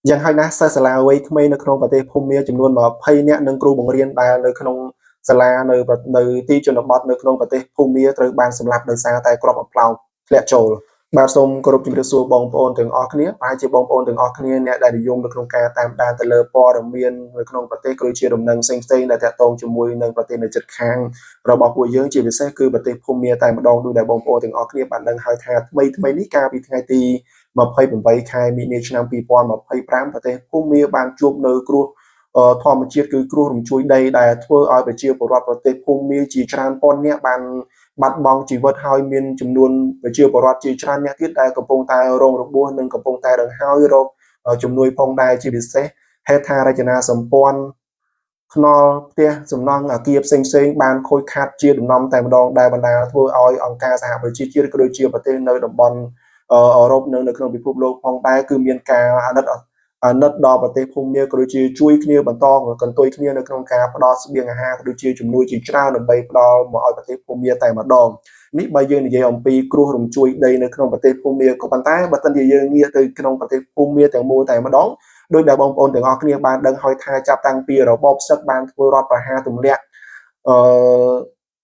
យ៉ាងហើយណាស់សិស្សសាលាវ័យក្មេងនៅក្នុងប្រទេសភូមាចំនួន20នាក់និងគ្រូបង្រៀនដែលនៅក្នុងសាលានៅទីជនបទនៅក្នុងប្រទេសភូមាត្រូវបានសម្លាប់ដោយសារតែគ្រាប់អំប្លោកធ្លាក់ចូលបាទសូមគោរពជម្រាបសួរបងប្អូនទាំងអស់គ្នាប្រហែលជាបងប្អូនទាំងអស់គ្នាអ្នកដែលនិយមនៅក្នុងការតាមដានទៅលើព័ត៌មាននៅក្នុងប្រទេសក៏ដូចជាដំណឹងផ្សេងៗដែលតាក់ទងជាមួយនឹងប្រទេសនៅជិតខាងរបស់ពួកយើងជាពិសេសគឺប្រទេសភូមាតែម្ដងដូចដែលបងប្អូនទាំងអស់គ្នាបានដឹងហើយថាថ្មីនេះកាលពីថ្ងៃទី28ខែមីនាឆ្នាំ2025ប្រទេសភូមាបានជួបនៅគ្រោះធម្មជាតិគឺគ្រោះរញ្ជួយដីដែលធ្វើឲ្យប្រជាពលរដ្ឋប្រទេសភូមាជាច្រើនពាន់នាក់បានបាត់បង់ជីវិតហើយមានចំនួនប្រជាពលរដ្ឋជាច្រើនអ្នកទៀតដែលកំពុងតែរងរបួសនិងកំពុងតែដង្ហើយរកជំនួយផងដែរជាពិសេសហេដ្ឋារចនាសម្ព័ន្ធថ្នល់ផ្ទះសំណង់អគារផ្សេងៗបានខូចខាតជាដំណំតែម្ដងដែលបណ្ដាលធ្វើឲ្យអង្គការសហប្រជាជាតិក៏ដូចជាប្រទេសនៅតំបន់អឺរ៉ុបនៅក្នុងពិភពលោកផងដែរគឺមានការអាណិតដល់ប្រទេសភូមាក៏ដូចជាជួយគ្នាបន្តកន្ទុយគ្នានៅក្នុងការផ្ដល់ស្បៀងអាហារក៏ដូចជាជំនួយជាច្រើនដើម្បីផ្ដល់មកឲ្យប្រទេសភូមាតែម្ដងនេះបើយើងនិយាយអំពីគ្រោះរញ្ជួយដីនៅក្នុងប្រទេសភូមាក៏ប៉ុន្តែបើសិនជាយើងងាកទៅក្នុងប្រទេសភូមាទាំងមូលតែម្ដងដោយដែលបងប្អូនទាំងអស់គ្នាបានដឹងហើយថាចាប់តាំងពីរបបសឹកបានធ្វើរដ្ឋប្រហារទម្លាក់អឺ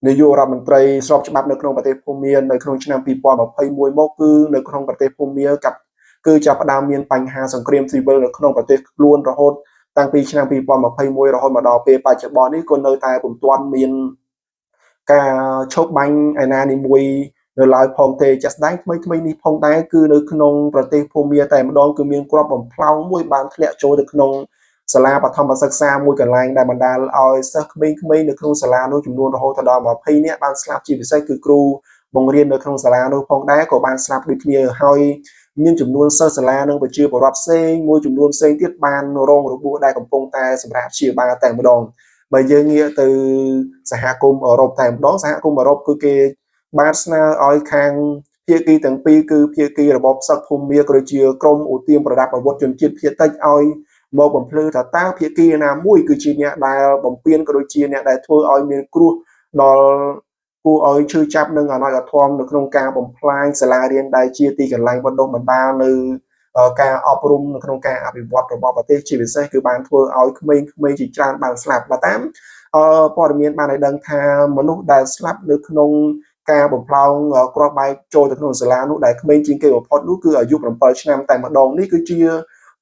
នាយករដ្ឋមន្ត្រីស្របច្បាប់នៅក្នុងប្រទេសភូមានៅក្នុងឆ្នាំ2021មកគឺនៅក្នុងប្រទេសភូមាគឺចាប់ផ្ដើមមានបញ្ហាសង្គ្រាមស៊ីវិលនៅក្នុងប្រទេសខ្លួនរហូតតាំងពីឆ្នាំ2021រហូតមកដល់ពេលបច្ចុប្បន្ននេះក៏នៅតែពុំទាន់មានការឈប់បាញ់ឯណានីមួយនៅឡើយផងទេចាក់ស្ដែងថ្មីនេះផងដែរគឺនៅក្នុងប្រទេសភូមាតែម្ដងគឺមានគ្រាប់បំផ្លោងមួយបានធ្លាក់ចូលទៅក្នុងសាលាបឋមសិក្សាមួយកន្លែងដែលបណ្ដាលឲ្យសិស្សក្មេងៗនៅក្នុងសាលានោះចំនួនរហូតដល់20នាក់បានស្លាប់ជាពិសេសគឺគ្រូបង្រៀននៅក្នុងសាលានោះផងដែរក៏បានស្លាប់ដូចគ្នាហើយមានចំនួនសិស្សសាលានិងប្រជាពលរដ្ឋផ្សេងមួយចំនួនផ្សេងទៀតបានរងរបួសដែលកំពុងតែសម្រាប់ព្យាបាលតែម្ដងបើយើងងាកទៅសហគមន៍អឺរ៉ុបតែម្ដងសហគមន៍អឺរ៉ុបគឺគេបានស្នើឲ្យខាងភាគីទាំងពីរគឺភាគីរបបសឹកភូមាក៏ដូចជាក្រមឧទាមប្រដាប់អាវុធជនជាតិភៀតតិចឲ្យមកបំភ្លឺថាតើភាគីណាមួយគឺជាអ្នកដែលបំពេញក៏ដូចជាអ្នកដែលធ្វើឲ្យមានគ្រោះដល់គួរឲ្យឈឺចាប់នឹងអនាគតធមនៅក្នុងការបំផ្លាញសាលារៀនដែលជាទីកន្លែងបណ្ដុះបណ្ដាលនៅការអប់រំនៅក្នុងការអភិវឌ្ឍរបស់ប្រទេសជាពិសេសគឺបានធ្វើឲ្យក្មេងៗជាច្រើនបានស្លាប់បើតាមព័ត៌មានបានឲ្យដឹងថាមនុស្សដែលស្លាប់នៅក្នុងការបំផ្លោងគ្រាប់បែកចូលទៅក្នុងសាលានោះដែលក្មេងជាងគេបំផុតនោះគឺអាយុ7ឆ្នាំតែម្ដងនេះគឺជា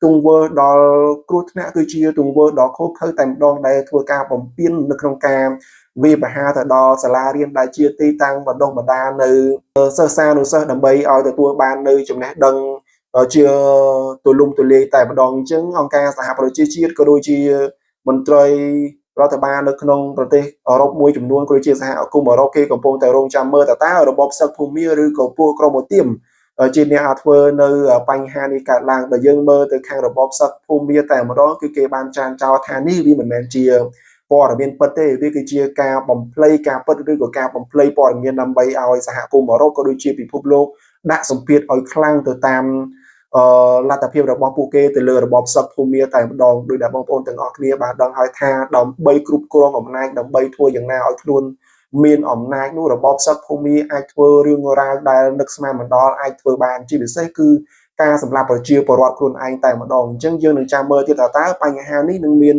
ទង្វើដល់គ្រោះថ្នាក់គឺជាទង្វើដល់ខុសខើតែម្ដងដែលធ្វើការបំពេញនៅក្នុងការវាប្រហារទៅដល់សាលារៀនដែលជាទីតាំងបណ្ដុះបណ្ដាលនៅសិស្សានុសិស្សដើម្បីឲ្យទទួលបាននៅចំណេះដឹងជាទូលំទូលាយតែម្ដងអញ្ចឹងអង្គការសហប្រជាជាតិក៏ដូចជាមន្ត្រីរដ្ឋបាលនៅក្នុងប្រទេសអឺរ៉ុបមួយចំនួនក៏ដូចជាសហគមន៍អឺរ៉ុបគេកំពុងតែរងចាំមើលតើរបបសឹកភូមាឬក៏ពួកក្រមឧទាមជាអ្នកធ្វើនៅបញ្ហានេះកើតឡើងបើយើងមើលទៅខាងរបបសឹកភូមាតែម្ដងគឺគេបានចានចោលថានេះវាមិនមែនជាព័ត៌មានពិតទេវាគឺជាការបំភ្លៃការពិតឬក៏ការបំភ្លៃព័ត៌មានដើម្បីឲ្យសហគមន៍អឺរ៉ុបក៏ដូចជាពិភពលោកដាក់សម្ពាធឲ្យខ្លាំងទៅតាមលទ្ធភាពរបស់ពួកគេទៅលើរបបសឹកភូមាតែម្ដងដោយដែលបងប្អូនទាំងអស់គ្នាបានដឹងហើយថាដើម្បីគ្រប់គ្រងអំណាចដើម្បីធ្វើយ៉ាងណាឲ្យខ្លួនមានអំណាចនោះរបបសឹកភូមាអាចធ្វើរឿងរ៉ាវដែលនឹកស្មានមិនដល់អាចធ្វើបានជាពិសេសគឺការសម្លាប់ប្រជាពលរដ្ឋខ្លួនឯងតែម្ដងអញ្ចឹងយើងនឹងចាំមើលទៀតថាតើបញ្ហានេះនឹងមាន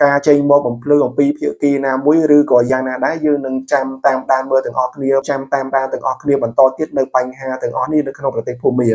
ការចេញមកបំភ្លឺអំពីភាគីណាមួយឬក៏យ៉ាងណាដែរយើងនឹងចាំតាមដានមើលទាំងអស់គ្នាចាំតាមដានទាំងអស់គ្នាបន្តទៀតនៅបញ្ហាទាំងអស់នេះនៅក្នុងប្រទេសភូមា